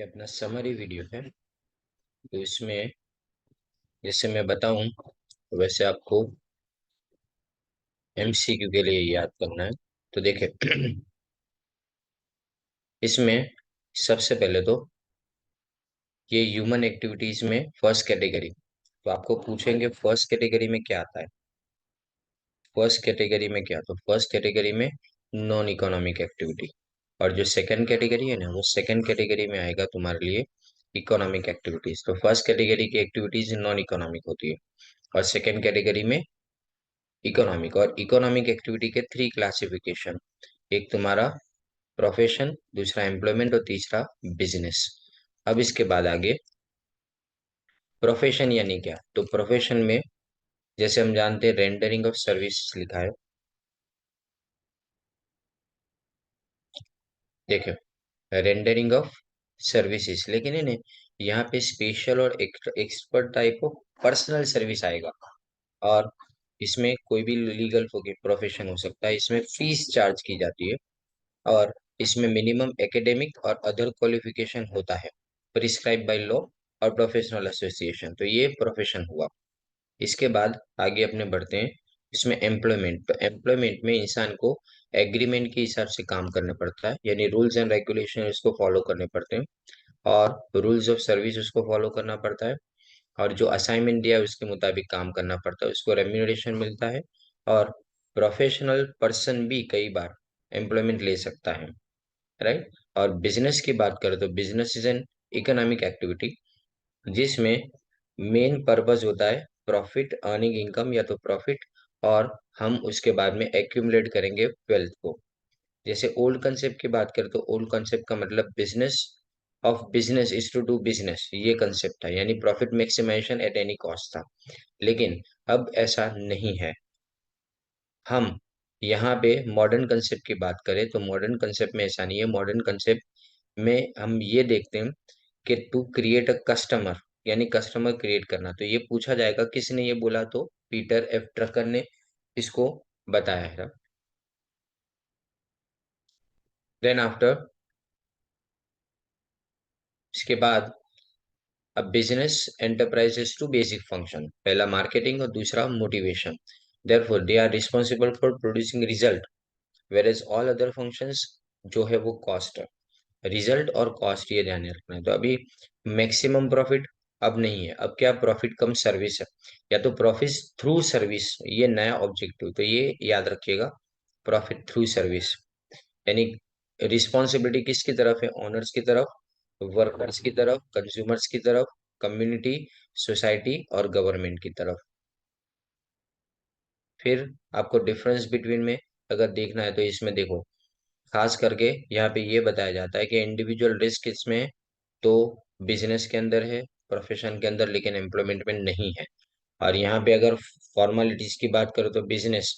ये अपना summary video है। तो इसमें जैसे मैं बताऊं वैसे आपको एमसीक्यू के लिए याद करना है। तो देखिए इसमें सबसे पहले तो ये ह्यूमन एक्टिविटीज में फर्स्ट कैटेगरी। तो आपको पूछेंगे फर्स्ट कैटेगरी में क्या आता है। फर्स्ट कैटेगरी में क्या, तो फर्स्ट कैटेगरी में नॉन इकोनॉमिक एक्टिविटी। और जो सेकंड कैटेगरी है ना, वो सेकंड कैटेगरी में आएगा तुम्हारे लिए इकोनॉमिक एक्टिविटीज। तो फर्स्ट कैटेगरी की एक्टिविटीज नॉन इकोनॉमिक होती है और सेकंड कैटेगरी में इकोनॉमिक। और इकोनॉमिक एक्टिविटी के थ्री क्लासिफिकेशन, एक तुम्हारा प्रोफेशन, दूसरा एम्प्लॉयमेंट और तीसरा बिजनेस। अब इसके बाद आगे प्रोफेशन यानी क्या, तो प्रोफेशन में जैसे हम जानते हैं रेंडरिंग ऑफ सर्विस लिखा है। देखो रेंडरिंग ऑफ सर्विसेज, लेकिन इन्हें यहाँ पे स्पेशल और expert type of personal service आएगा। और इसमें कोई भी लीगल प्रोफेशन हो सकता है, इसमें फीस चार्ज की जाती है। और इसमें मिनिमम एकेडमिक और अदर क्वालिफिकेशन होता है प्रिस्क्राइब बाय लॉ और प्रोफेशनल एसोसिएशन। तो ये प्रोफेशन हुआ। इसके बाद आगे अपने बढ़ते हैं इसमें एम्प्लॉयमेंट। तो एम्प्लॉयमेंट में इंसान को एग्रीमेंट के हिसाब से काम करना पड़ता है, यानी रूल्स एंड रेगुलेशन इसको फॉलो करने पड़ते हैं और रूल्स ऑफ सर्विस उसको फॉलो करना पड़ता है। और जो असाइनमेंट दिया है उसके मुताबिक काम करना पड़ता है, उसको रेम्यूनरेशन मिलता है। और प्रोफेशनल पर्सन भी कई बार एम्प्लॉयमेंट ले सकता है, राइट। और बिजनेस की बात करें तो business is an economic activity जिसमें मेन पर्पस होता है प्रॉफिट, अर्निंग इनकम या तो प्रॉफिट। और हम उसके बाद में एक्यूमुलेट करेंगे वेल्थ को। जैसे ओल्ड कंसेप्ट की बात करें तो ओल्ड कंसेप्ट का मतलब business of business is to do business, ये कंसेप्ट था, यानी profit maximisation at any cost था। लेकिन अब ऐसा नहीं है। हम यहाँ पे मॉडर्न कंसेप्ट की बात करें तो मॉडर्न कंसेप्ट में ऐसा नहीं है। मॉडर्न कंसेप्ट में हम ये देखते हैं कि टू क्रिएट अ कस्टमर, यानी कस्टमर क्रिएट करना। तो ये पूछा जाएगा किसने ये बोला, तो पीटर एफ ड्रकर ने इसको बताया है। देन आफ्टर इसके बाद अब business enterprises two basic function, पहला मार्केटिंग और दूसरा motivation. Therefore they are responsible for producing result whereas all other functions जो है वो कॉस्ट है। रिजल्ट और कॉस्ट ये ध्यान में रखना है। तो अभी मैक्सिमम प्रॉफिट अब नहीं है, अब क्या प्रॉफिट कम सर्विस है, या तो प्रॉफिट थ्रू सर्विस, ये नया ऑब्जेक्टिव। तो ये याद रखिएगा, प्रॉफिट थ्रू सर्विस, यानी रिस्पॉन्सिबिलिटी किसकी तरफ है, ओनर्स की तरफ, वर्कर्स की तरफ, कंज्यूमर्स की तरफ, कम्युनिटी, सोसाइटी और गवर्नमेंट की तरफ। फिर आपको डिफरेंस बिटवीन में अगर देखना है तो इसमें देखो, खास करके यहाँ पे ये बताया जाता है कि इंडिविजुअल रिस्क इसमें तो बिजनेस के अंदर है, प्रोफेशन के अंदर, लेकिन एम्प्लॉयमेंट में नहीं है। और यहाँ पे अगर फॉर्मेलिटीज की बात करो तो बिजनेस,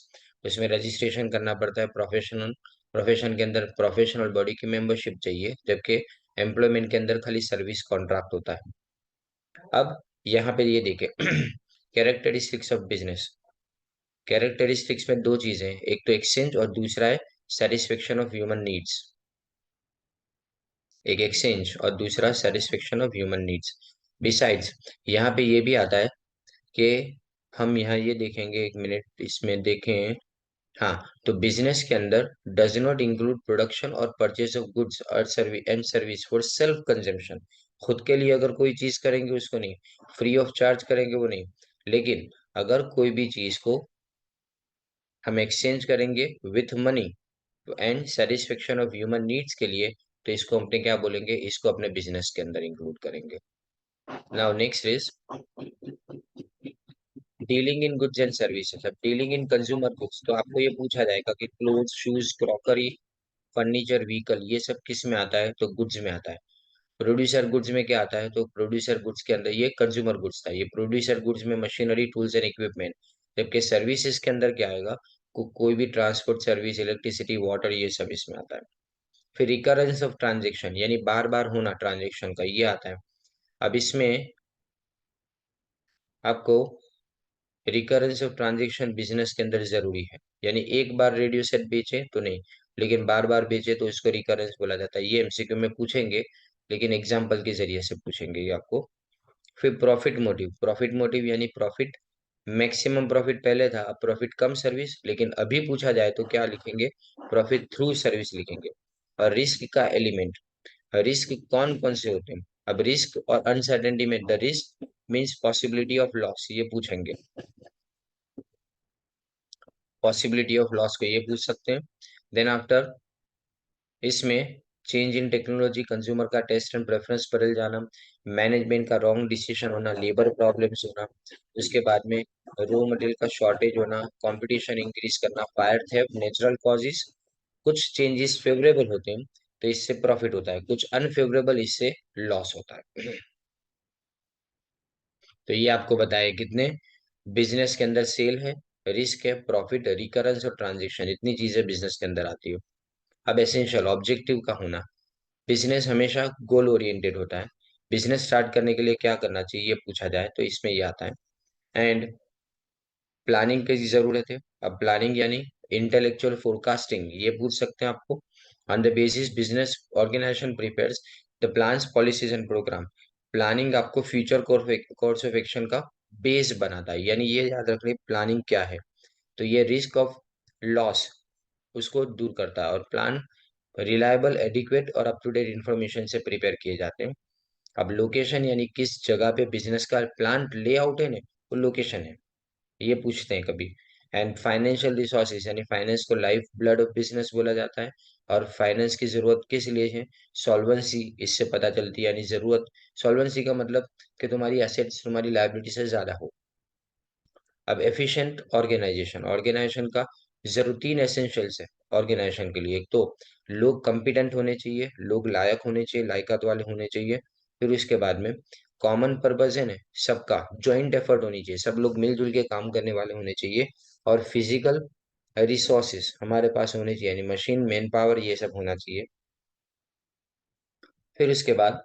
उसमें रजिस्ट्रेशन करना पड़ता है। प्रोफेशनल प्रोफेशन के अंदर प्रोफेशनल बॉडी की मेंबरशिप चाहिए, जबकि एम्प्लॉयमेंट के अंदर खाली सर्विस कॉन्ट्रैक्ट होता है। अब यहाँ पे ये देखें कैरेक्टरिस्टिक्स ऑफ बिजनेस। कैरेक्टरिस्टिक्स में दो चीजें हैं, एक तो एक्सचेंज और दूसरा है सेटिस्फेक्शन ऑफ ह्यूमन नीड्स। एक एक्सचेंज और दूसरा satisfaction of human needs. Besides यहाँ पे ये भी आता है कि हम यहाँ ये देखेंगे, एक मिनट इसमें देखें। हाँ, तो बिजनेस के अंदर डज नॉट इंक्लूड प्रोडक्शन और परचेज ऑफ गुड्स और service and service for self consumption. खुद के लिए अगर कोई चीज करेंगे उसको नहीं, फ्री ऑफ चार्ज करेंगे वो नहीं। लेकिन अगर कोई भी चीज को हम एक्सचेंज करेंगे with money and satisfaction of human needs के लिए, तो इसको अपने क्या बोलेंगे, इसको अपने बिजनेस के अंदर इंक्लूड करेंगे। Now next is dealing in goods and services. अब डीलिंग इन कंज्यूमर गुड्स, तो आपको ये पूछा जाएगा कि clothes, shoes, crockery, furniture, vehicle, ये सब किस में आता है, तो गुड्स में आता है। प्रोड्यूसर गुड्स में क्या आता है, तो प्रोड्यूसर गुड्स के अंदर ये कंज्यूमर गुड्स था, ये प्रोड्यूसर गुड्स में मशीनरी, टूल्स एंड इक्विपमेंट। जबकि सर्विसेज के अंदर क्या आएगा, कोई भी ट्रांसपोर्ट सर्विस, इलेक्ट्रिसिटी, वाटर, ये सब इसमें आता है। फिर रिकरेंस ऑफ ट्रांजेक्शन, यानी बार बार होना ट्रांजेक्शन का, ये आता है। अब इसमें आपको रिकरेंस ऑफ ट्रांजेक्शन बिजनेस के अंदर जरूरी है, यानी एक बार रेडियो सेट बेचे तो नहीं, लेकिन बार बार बेचे तो इसको रिकरेंस बोला जाता है। ये एमसीक्यू में पूछेंगे, लेकिन एग्जाम्पल के जरिए से पूछेंगे ये आपको। फिर प्रॉफिट मोटिव यानी प्रॉफिट, मैक्सिमम प्रॉफिट पहले था, अब प्रॉफिट कम सर्विस, लेकिन अभी पूछा जाए तो क्या लिखेंगे, प्रॉफिट थ्रू सर्विस लिखेंगे। और रिस्क का एलिमेंट, रिस्क कौन कौन से होते हैं, अब रिस्क और अनसर्टेनिटी में the risk means possibility of loss, ये पूछेंगे। पॉसिबिलिटी ऑफ लॉस को ये पूछ सकते हैं। देन आफ्टर इसमें चेंज इन टेक्नोलॉजी, कंज्यूमर का टेस्ट एंड प्रेफरेंस बदल जाना, मैनेजमेंट का रॉन्ग डिसीजन होना, लेबर प्रॉब्लम्स होना, उसके बाद में रॉ मटेरियल का शॉर्टेज होना, कंपटीशन इंक्रीज करना, फायर थेफ्ट, नेचुरल कॉजेस। कुछ चेंजेस फेवरेबल होते हैं तो इससे प्रॉफिट होता है, कुछ अनफेवरेबल इससे लॉस होता है। तो ये आपको बताया कितने बिजनेस के अंदर सेल है, रिस्क है, प्रॉफिट, रिकरेंस और ट्रांजेक्शन, इतनी चीजें बिजनेस के अंदर आती है। अब एसेंशियल ऑब्जेक्टिव का होना, बिजनेस हमेशा गोल ओरिएंटेड होता है। बिजनेस स्टार्ट करने के लिए क्या करना चाहिए ये पूछा जाए तो इसमें ये आता है। एंड प्लानिंग की जरूरत है। अब प्लानिंग यानी इंटेलेक्चुअल फोरकास्टिंग, ये पूछ सकते हैं आपको। On the basis business organisation prepares the plans, policies and program. Planning आपको फ्यूचर कोर्स ऑफ एक्शन का बेस बनाता है, यानी ये याद रखिए प्लानिंग क्या है। तो ये रिस्क ऑफ लॉस उसको दूर करता है, और प्लान रिलायबल, एडिक्वेट और अप टू डेट इंफॉर्मेशन से प्रिपेयर किए जाते हैं। अब लोकेशन यानी किस जगह पे बिजनेस का प्लांट लेआउट है ना, वो लोकेशन है, ये पूछते हैं कभी। एंड फाइनेंशियल रिसोर्सेज यानी फाइनेंस को लाइफ ब्लड ऑफ बिजनेस बोला जाता है। और फाइनेंस की जरूरत किस लिए है, सॉल्वेंसी, इससे पता चलती है, यानी जरूरत, सॉल्वेंसी का मतलब कि तुम्हारी एसेट्स तुम्हारी लायबिलिटी से ज्यादा हो। अब एफिशिएंट ऑर्गेनाइजेशन, ऑर्गेनाइजेशन का जरूर तीन एसेंशियल्स है ऑर्गेनाइजेशन के लिए। एक तो लोग कंपिटेंट होने चाहिए, लोग लायक होने चाहिए, लायकात वाले होने चाहिए। फिर उसके बाद में कॉमन पर्पस है ना, सबका ज्वाइंट एफर्ट होनी चाहिए, सब लोग मिलजुल के काम करने वाले होने चाहिए। और फिजिकल रिसोर्सेस हमारे पास होने चाहिए, यानी मशीन, मैन पावर, ये सब होना चाहिए। फिर उसके बाद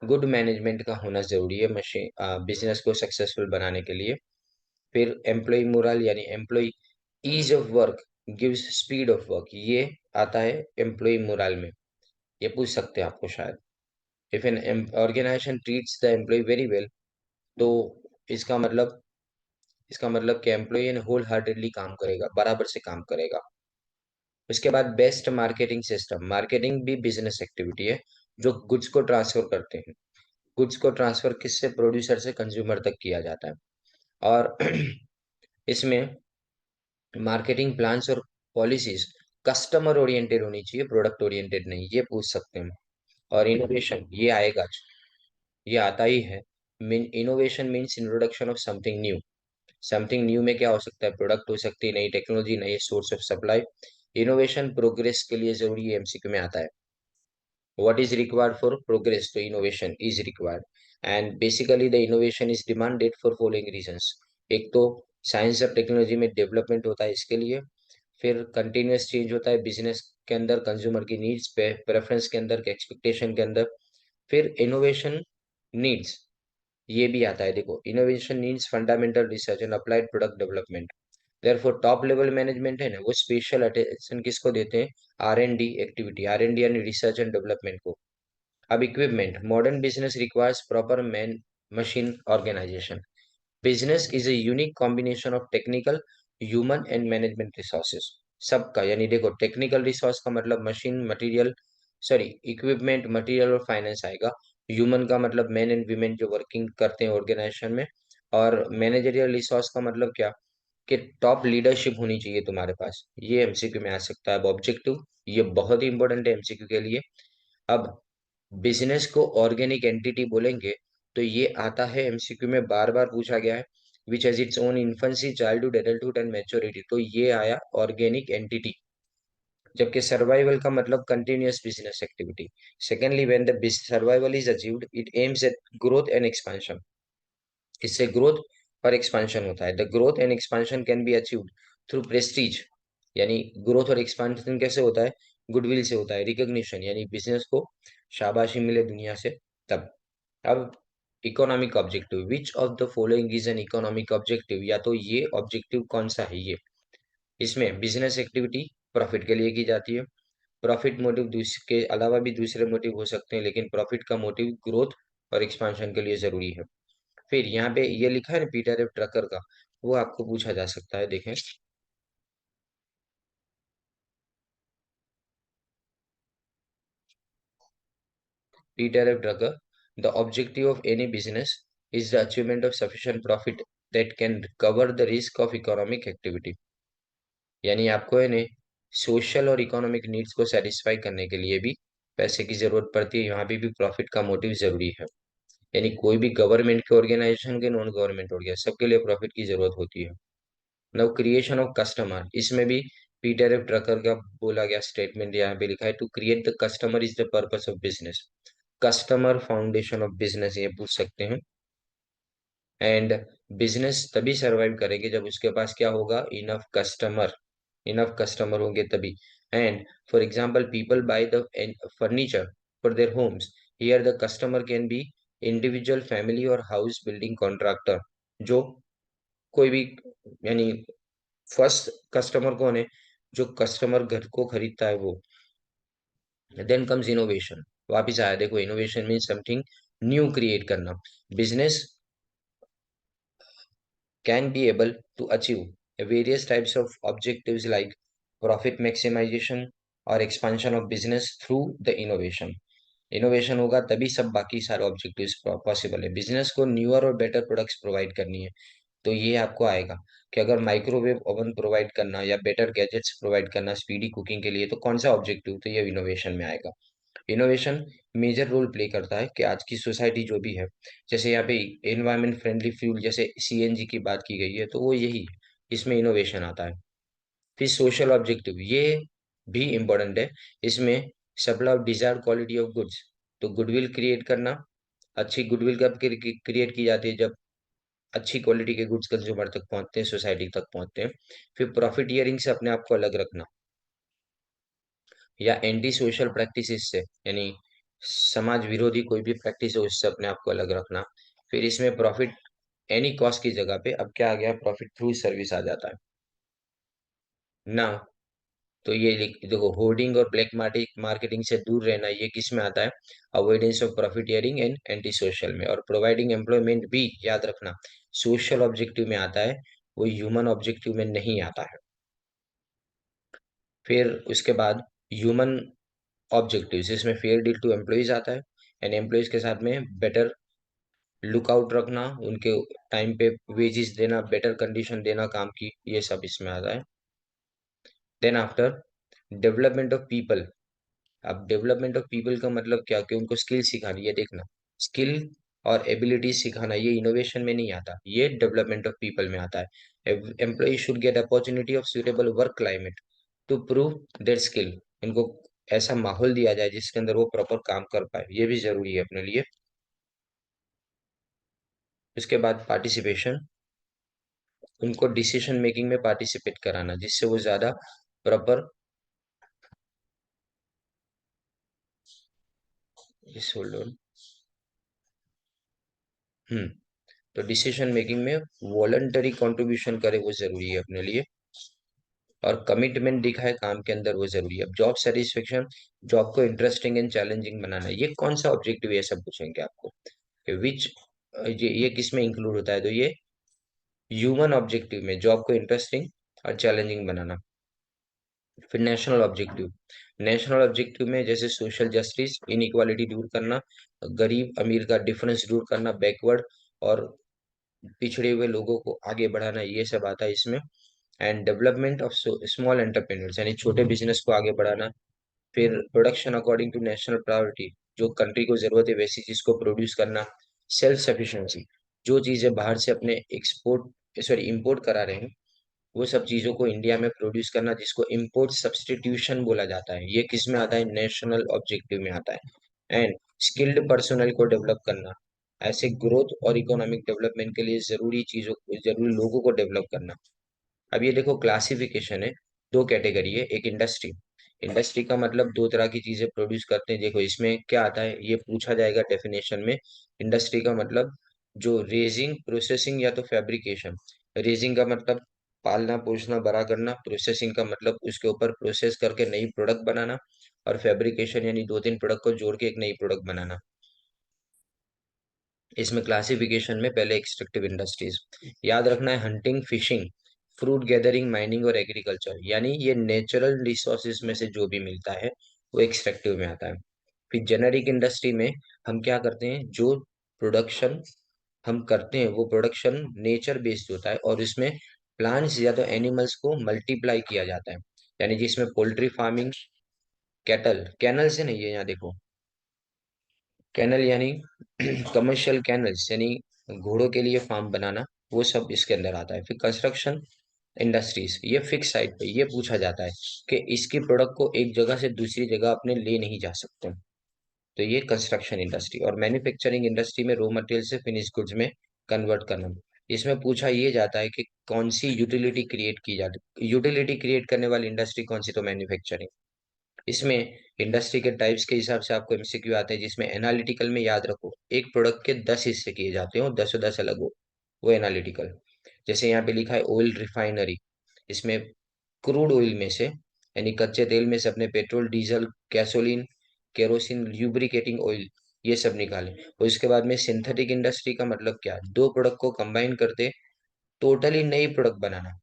गुड मैनेजमेंट का होना जरूरी है मशीन बिजनेस को सक्सेसफुल बनाने के लिए। फिर एम्प्लॉय मोरल यानी employee ease of work gives speed of work, ये आता है एम्प्लॉय मोरल में, ये पूछ सकते हैं आपको शायद। If an organisation treats the employee very well, तो इसका मतलब इसका मतलब कि एम्प्लॉय होल हार्टेडली काम करेगा, बराबर से काम करेगा। उसके बाद बेस्ट मार्केटिंग सिस्टम, मार्केटिंग भी बिजनेस एक्टिविटी है जो गुड्स को ट्रांसफर करते हैं। गुड्स को ट्रांसफर किससे, प्रोड्यूसर से कंज्यूमर तक किया जाता है। और इसमें मार्केटिंग प्लान्स और पॉलिसीज कस्टमर ओरिएंटेड होनी चाहिए, प्रोडक्ट ओरिएंटेड नहीं, ये पूछ सकते हैं। और इनोवेशन ये आएगा, ये आता ही है। Innovation means introduction of something new. Something new में क्या हो सकता है, प्रोडक्ट हो सकती है, नई टेक्नोलॉजी, नई source of supply. Innovation progress के लिए जरूरी है, एमसीक्यू में आता है। what is required for progress, तो innovation is required, and basically the innovation is demanded for following reasons। एक तो साइंस और टेक्नोलॉजी में डेवलपमेंट होता है इसके लिए। फिर कंटिन्यूअस चेंज होता है बिजनेस के अंदर, कंज्यूमर की नीड्स पे, प्रेफरेंस के अंदर, एक्सपेक्टेशन के अंदर। फिर इनोवेशन नीड्स, ये भी आता है, देखो innovation needs fundamental research and applied product development. Therefore top level management है ना, वो स्पेशल अटेंशन किसको देते हैं, R&D एक्टिविटी, R&D यानी रिसर्च एंड डेवलपमेंट को। अब equipment, modern business requires proper man machine organisation. Business is a unique combination of technical, human and management resources. सबका, यानी देखो टेक्निकल रिसोर्स का मतलब machine, material, sorry equipment, material और finance आएगा। ह्यूमन का मतलब मैन एंड वीमेन जो वर्किंग करते हैं ऑर्गेनाइजेशन में। और मैनेजरियल रिसोर्स का मतलब क्या, कि टॉप लीडरशिप होनी चाहिए तुम्हारे पास, ये एमसीक्यू में आ सकता है। अब ऑब्जेक्टिव, ये बहुत ही इंपॉर्टेंट है एमसीक्यू के लिए। अब बिजनेस को ऑर्गेनिक एंटिटी बोलेंगे तो ये आता है एमसीक्यू में, बार बार पूछा गया है। Which has its own infancy, childhood, adulthood and maturity, तो ये आया ऑर्गेनिक एंटिटी। जबकि सर्वाइवल का मतलब continuous business activity. Secondly, when the survival is achieved it aims at growth and expansion, इससे ग्रोथ और एक्सपेंशन होता है। The growth and expansion can be achieved through Prestige, यानी ग्रोथ और एक्सपेंशन कैसे होता है, गुडविल से होता है। रिकॉग्निशन यानी बिजनेस को शाबाशी मिले दुनिया से, तब। अब economic objective, which of the following is an economic objective, या तो ये ऑब्जेक्टिव कौन सा है ये। इसमें बिजनेस एक्टिविटी प्रॉफिट के लिए की जाती है, प्रॉफिट मोटिव के अलावा भी दूसरे मोटिव हो सकते हैं, लेकिन प्रॉफिट का मोटिव ग्रोथ और एक्सपांशन के लिए जरूरी है। फिर यहाँ पे ये लिखा है ना पीटर एफ ड्रकर का, वो आपको पूछा जा सकता है, देखें। Peter F Drucker, the objective of any business is the achievement of sufficient profit that can cover the risk of economic activity. यानी आपको है ने सोशल और इकोनॉमिक नीड्स को सेटिस्फाई करने के लिए भी पैसे की जरूरत पड़ती है, यहाँ पे भी प्रॉफिट का मोटिव जरूरी है। यानी कोई भी गवर्नमेंट के ऑर्गेनाइजेशन के नॉन गवर्नमेंट ऑर्गेनाइजेशन सबके लिए प्रॉफिट की जरूरत होती है। नाउ क्रिएशन ऑफ कस्टमर, इसमें भी पीटर एफ ड्रकर का बोला गया स्टेटमेंट यहाँ पे लिखा है, to create the customer is the purpose of business. Customer foundation of business ये पूछ सकते हैं। एंड बिजनेस तभी सरवाइव करेंगे जब उसके पास क्या होगा, इनफ कस्टमर। इनफ कस्टमर होंगे तभी। And for example people by the furniture for their homes, here the customer can be individual, family और हाउस बिल्डिंग कॉन्ट्रैक्टर। जो कोई भी, यानी फर्स्ट कस्टमर कौन है, जो कस्टमर घर को खरीदता है वो। देन कम्स इनोवेशन, वापिस आया देखो, innovation mean something new create करना। Business can be able to achieve various types of objectives like profit maximization or expansion of business through the innovation। Innovation होगा तभी सब बाकी सारे ऑब्जेक्टिव्स पॉसिबल है। बिजनेस को न्यूअर और बेटर प्रोडक्ट्स प्रोवाइड करनी है, तो ये आपको आएगा कि अगर माइक्रोवेव ओवन प्रोवाइड करना या बेटर गैजेट्स प्रोवाइड करना स्पीडी कुकिंग के लिए, तो कौन सा ऑब्जेक्टिव, तो ये इनोवेशन में आएगा। इनोवेशन मेजर रोल प्ले करता है कि आज की सोसाइटी जो भी है, जैसे यहाँ पे एनवायरमेंट फ्रेंडली फ्यूल जैसे सीएनजी की बात की गई है, तो वो यही है, इसमें इनोवेशन आता है। फिर सोशल ऑब्जेक्टिव, ये भी इम्पोर्टेंट है। इसमें supply of desired quality of goods, तो गुडविल क्रिएट करना। अच्छी गुडविल कब क्रिएट की जाती है, जब अच्छी क्वालिटी के गुड्स कंज्यूमर तक पहुंचते हैं, सोसाइटी तक पहुंचते हैं। फिर प्रॉफिटियरिंग से अपने आप को अलग रखना, या एंटी सोशल प्रैक्टिस से, यानी समाज विरोधी कोई भी प्रैक्टिस है उससे अपने आप को अलग रखना। फिर इसमें प्रॉफिट एनी कॉस्ट की जगह पे अब क्या आ गया, प्रॉफिट थ्रू सर्विस आ जाता है ना। तो ये देखो, होर्डिंग और ब्लैक मार्केटिंग से दूर रहना, ये किस में आता है, avoidance of profiteering and anti social में। और प्रोवाइडिंग एम्प्लॉयमेंट भी याद रखना सोशल ऑब्जेक्टिव में आता है, वो ह्यूमन ऑब्जेक्टिव में नहीं आता है। फिर उसके बाद ह्यूमन ऑब्जेक्टिव्स, इसमें फेयर डील टू एम्प्लॉयज आता है, एंड एम्प्लॉयज के साथ में बेटर लुकआउट रखना, उनके टाइम पे वेजेस देना, बेटर कंडीशन देना काम की, ये सब इसमें आता है। Then after development of people, अब डेवलपमेंट ऑफ पीपल का मतलब क्या, कि उनको स्किल सिखानी है, देखना स्किल और एबिलिटी सिखाना, ये इनोवेशन में नहीं आता, ये डेवलपमेंट ऑफ पीपल में आता है। Employee should get opportunity of suitable work climate to prove their skill, इनको ऐसा माहौल दिया जाए जिसके अंदर वो प्रॉपर काम कर पाए, ये भी जरूरी है अपने लिए। उसके बाद पार्टिसिपेशन, उनको डिसीजन मेकिंग में पार्टिसिपेट कराना जिससे वो ज्यादा प्रॉपर, इस होल्ड ऑन, हम्म, तो डिसीजन मेकिंग में वॉलंटरी कंट्रीब्यूशन करे वो जरूरी है अपने लिए, और कमिटमेंट दिखाए काम के अंदर वो जरूरी है। अब जॉब सेटिस्फेक्शन, जॉब को इंटरेस्टिंग एंड चैलेंजिंग बनाना, ये कौन सा ऑब्जेक्टिव है, ये सब पूछेंगे आपको कि विच, ये किस में इंक्लूड होता है, तो ये ह्यूमन ऑब्जेक्टिव में जॉब को इंटरेस्टिंग और चैलेंजिंग बनाना। फिर नेशनल ऑब्जेक्टिव, नेशनल ऑब्जेक्टिव में जैसे सोशल जस्टिस, इनइक्वालिटी दूर करना, गरीब अमीर का डिफरेंस दूर करना, बैकवर्ड और पिछड़े हुए लोगों को आगे बढ़ाना, ये सब आता है इसमें। And development of small entrepreneurs, यानी छोटे बिजनेस को आगे बढ़ाना। फिर production according to national priority, जो कंट्री को जरूरत है वैसी चीज को प्रोड्यूस करना। सेल्फ सफिशिएंसी, जो चीजें बाहर से अपने एक्सपोर्ट सॉरी इंपोर्ट करा रहे हैं, वो सब चीजों को इंडिया में प्रोड्यूस करना, जिसको इंपोर्ट सब्सटीट्यूशन बोला जाता है, ये किस में आता है, नेशनल ऑब्जेक्टिव में आता है। एंड स्किल्ड पर्सनल को डेवलप करना, ऐसे ग्रोथ और इकोनॉमिक डेवलपमेंट के लिए जरूरी चीजों को, जरूरी लोगों को डेवलप करना। अब ये देखो क्लासिफिकेशन है, दो कैटेगरी है, एक इंडस्ट्री, इंडस्ट्री का मतलब दो तरह की चीजें प्रोड्यूस करते हैं। देखो इसमें क्या आता है, ये पूछा जाएगा डेफिनेशन में। इंडस्ट्री का मतलब जो रेजिंग, प्रोसेसिंग या तो फैब्रिकेशन। रेजिंग का मतलब पालना पोषना बड़ा करना, प्रोसेसिंग का मतलब उसके ऊपर प्रोसेस करके नई प्रोडक्ट बनाना, और फैब्रिकेशन यानी दो तीन प्रोडक्ट को जोड़ के एक नई प्रोडक्ट बनाना। इसमें क्लासिफिकेशन में पहले एक्सट्रैक्टिव इंडस्ट्रीज याद रखना है, hunting, fishing, fruit gathering, mining और एग्रीकल्चर, यानी ये नेचुरल रिसोर्सेज में से जो भी मिलता है वो एक्सट्रैक्टिव में आता है। फिर जेनेरिक इंडस्ट्री में हम क्या करते हैं, जो प्रोडक्शन हम करते हैं वो प्रोडक्शन नेचर बेस्ड होता है और इसमें प्लांट्स या तो एनिमल्स को मल्टीप्लाई किया जाता है, यानी जिसमें पोल्ट्री फार्मिंग, कैटल, कैनल से नहीं है यहाँ देखो, कैनल यानी कमर्शियल कैनल्स यानी घोड़ों के लिए फार्म बनाना, वो सब इसके अंदर आता है। फिर कंस्ट्रक्शन इंडस्ट्रीज, ये फिक्स साइट पे ये पूछा जाता है कि इसकी प्रोडक्ट को एक जगह से दूसरी जगह अपने ले नहीं जा सकते, तो ये कंस्ट्रक्शन इंडस्ट्री। और मैन्युफैक्चरिंग इंडस्ट्री में रॉ मटेरियल से फिनिश गुड्स में कन्वर्ट करना। इसमें पूछा ये जाता है कि कौन सी यूटिलिटी क्रिएट की जाती, यूटिलिटी क्रिएट करने वाली इंडस्ट्री कौन सी, तो मैन्युफैक्चरिंग। इसमें इंडस्ट्री के टाइप्स के हिसाब से आपको एमसीक्यू आते हैं, जिसमें एनालिटिकल में याद रखो एक प्रोडक्ट के 10 हिस्से किए जाते हो, 10 अलग हो, वो एनालिटिकल। जैसे यहाँ पे लिखा है ऑयल रिफाइनरी, इसमें क्रूड ऑयल में से यानी कच्चे तेल में से अपने petrol, diesel, gasoline, kerosene, lubricating oil, ये सब निकाले। और इसके बाद में सिंथेटिक इंडस्ट्री का मतलब क्या, दो प्रोडक्ट को कंबाइन करते टोटली नई प्रोडक्ट बनाना,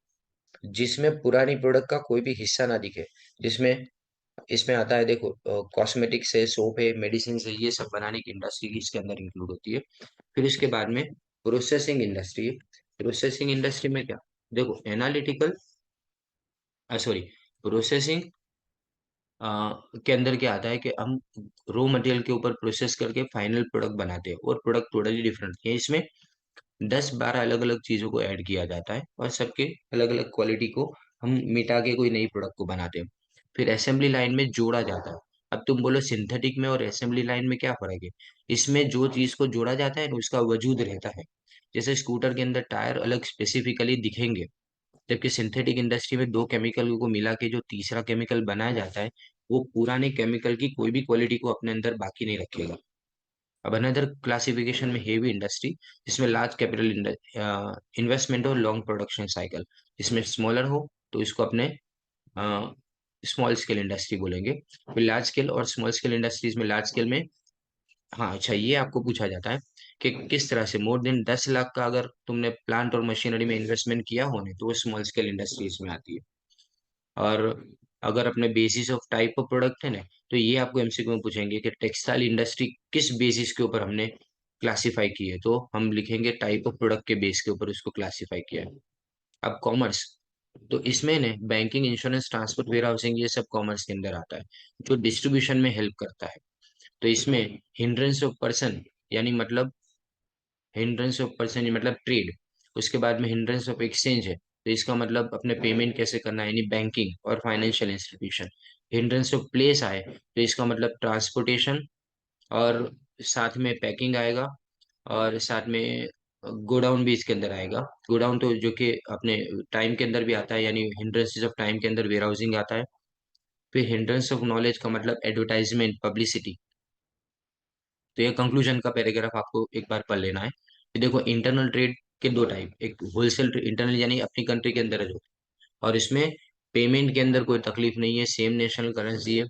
जिसमें पुरानी प्रोडक्ट का कोई भी हिस्सा ना दिखे, जिसमें इसमें आता है देखो, कॉस्मेटिक्स है, सोप है, मेडिसिन है, ये सब बनाने की इंडस्ट्री इसके अंदर इंक्लूड होती है। फिर इसके बाद में प्रोसेसिंग इंडस्ट्री है। प्रोसेसिंग इंडस्ट्री में क्या, देखो एनालिटिकल, सॉरी, प्रोसेसिंग के अंदर क्या आता है कि हम रॉ मटेरियल के ऊपर प्रोसेस करके फाइनल प्रोडक्ट बनाते हैं, और प्रोडक्ट टोटली डिफरेंट है, इसमें 10-12 अलग अलग चीजों को ऐड किया जाता है और सबके अलग अलग क्वालिटी को हम मिटा के कोई नई प्रोडक्ट को बनाते हैं। फिर असेंबली लाइन में जोड़ा जाता है। अब तुम बोलो सिंथेटिक में और असेंबली लाइन में क्या फर्क है, इसमें जो चीज को जोड़ा जाता है ना उसका वजूद रहता है। जैसे स्कूटर के अंदर टायर अलग स्पेसिफिकली दिखेंगे, जबकि सिंथेटिक इंडस्ट्री में दो केमिकल को मिला के जो तीसरा केमिकल बनाया जाता है, वो पुराने केमिकल की कोई भी क्वालिटी को अपने अंदर बाकी नहीं रखेगा। अब अनदर क्लासिफिकेशन में हेवी इंडस्ट्री, जिसमें लार्ज कैपिटल इन्वेस्टमेंट और लॉन्ग प्रोडक्शन साइकिल, इसमें स्मॉलर हो तो इसको अपने स्मॉल स्केल इंडस्ट्री बोलेंगे। फिर लार्ज स्केल और स्मॉल स्केल इंडस्ट्रीज में, लार्ज स्केल में, हाँ अच्छा ये आपको पूछा जाता है कि किस तरह से मोर देन 10 लाख का अगर तुमने प्लांट और मशीनरी में इन्वेस्टमेंट किया होने तो वो स्मॉल स्केल इंडस्ट्रीज में आती है। और अगर अपने basis of type of product है ना, तो ये आपको एमसीक्यू में पूछेंगे कि टेक्सटाइल इंडस्ट्री किस बेसिस के ऊपर हमने क्लासिफाई की है, तो हम लिखेंगे टाइप ऑफ प्रोडक्ट के बेस के ऊपर उसको क्लासिफाई किया है। अब कॉमर्स, तो इसमें ने banking, insurance, transport, warehousing, ये सब कॉमर्स के अंदर आता है, जो डिस्ट्रीब्यूशन में हेल्प करता है। तो इसमें हिंड्रेंस ऑफ पर्सन यानी मतलब, हिंड्रेंस ऑफ पर्सन मतलब ट्रेड, उसके बाद में हिंड्रेंस ऑफ एक्सचेंज है, तो इसका मतलब अपने पेमेंट कैसे करना है, यानी बैंकिंग और financial institution. Hindrance of place आए तो इसका मतलब ट्रांसपोर्टेशन, और साथ में पैकिंग आएगा, और साथ में गोडाउन भी इसके अंदर आएगा। गोडाउन तो जो कि अपने टाइम के अंदर भी आता है, यानी हिंड्रेंसेस ऑफ टाइम के अंदर वेयर हाउसिंग आता है। फिर हिंड्रेंस ऑफ नॉलेज का मतलब एडवर्टाइजमेंट, पब्लिसिटी। तो ये कंक्लूजन का पैराग्राफ आपको एक बार पढ़ लेना है कि देखो इंटरनल ट्रेड के दो टाइप, एक होलसेल इंटरनल यानी अपनी कंट्री के अंदर है जो, और इसमें पेमेंट के अंदर कोई तकलीफ नहीं है, सेम नेशनल करेंसी है,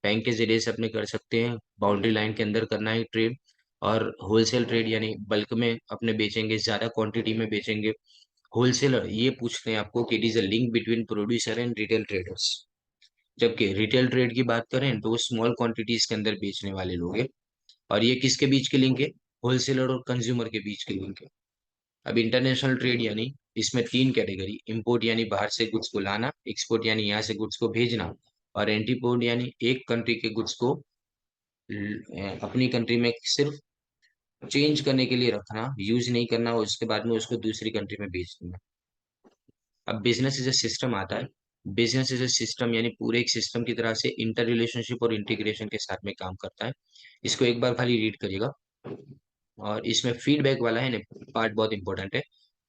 बैंक के जरिए से अपने कर सकते हैं, बाउंड्री लाइन के अंदर करना है ट्रेड। और होलसेल ट्रेड यानी बल्क में अपने बेचेंगे, ज्यादा क्वांटिटी में बेचेंगे। होलसेलर ये पूछते हैं आपको कि it is a link between producer and retail traders, जबकि रिटेल ट्रेड की बात करें तो वो स्मॉल क्वांटिटीज के अंदर बेचने वाले लोग हैं। और ये किसके बीच के लिंक है, होलसेलर और कंज्यूमर के बीच के लिंक है। अब इंटरनेशनल ट्रेड यानी इसमें तीन कैटेगरी, इंपोर्ट यानी बाहर से गुड्स को लाना, एक्सपोर्ट यानी यहाँ से गुड्स को भेजना, और एंटीपोर्ट यानी एक कंट्री के गुड्स को अपनी कंट्री में सिर्फ चेंज करने के लिए रखना, यूज नहीं करना और उसके बाद में उसको दूसरी कंट्री में भेज देना। अब बिजनेस इज अ सिस्टम आता है। बिजनेस इज अ सिस्टम यानी पूरे एक सिस्टम की तरह से इंटर रिलेशनशिप और इंटीग्रेशन के साथ में काम करता है। इसको एक बार खाली रीड करिएगा। और इसमें फीडबैक वाला है ना पार्ट, बहुत इंपॉर्टेंट है।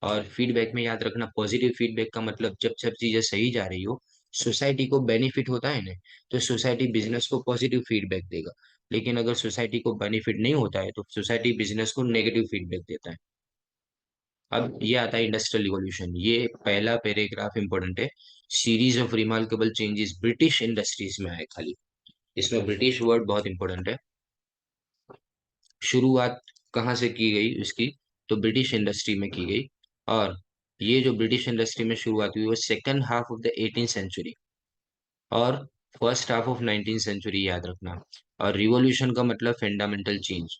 और फीडबैक में याद रखना, पॉजिटिव फीडबैक का मतलब जब सब चीजें सही जा रही हो, सोसाइटी को बेनिफिट होता है ना, तो सोसाइटी बिजनेस को पॉजिटिव फीडबैक देगा। लेकिन अगर सोसाइटी को बेनिफिट नहीं होता है तो सोसाइटी बिजनेस को नेगेटिव फीडबैक देता है। अब ये आता है इंडस्ट्रियल रिवॉल्यूशन, ये पहला पैराग्राफ इंपॉर्टेंट है। Series of remarkable changes British industries में आए खाली, इसमें ब्रिटिश वर्ड बहुत इंपॉर्टेंट है। शुरुआत कहाँ से की गई उसकी, तो ब्रिटिश इंडस्ट्री में की गई। और ये जो ब्रिटिश इंडस्ट्री में शुरुआत हुई वो second half of the 18th century और first half of 19th century, याद रखना। और रिवॉल्यूशन का मतलब फंडामेंटल चेंज।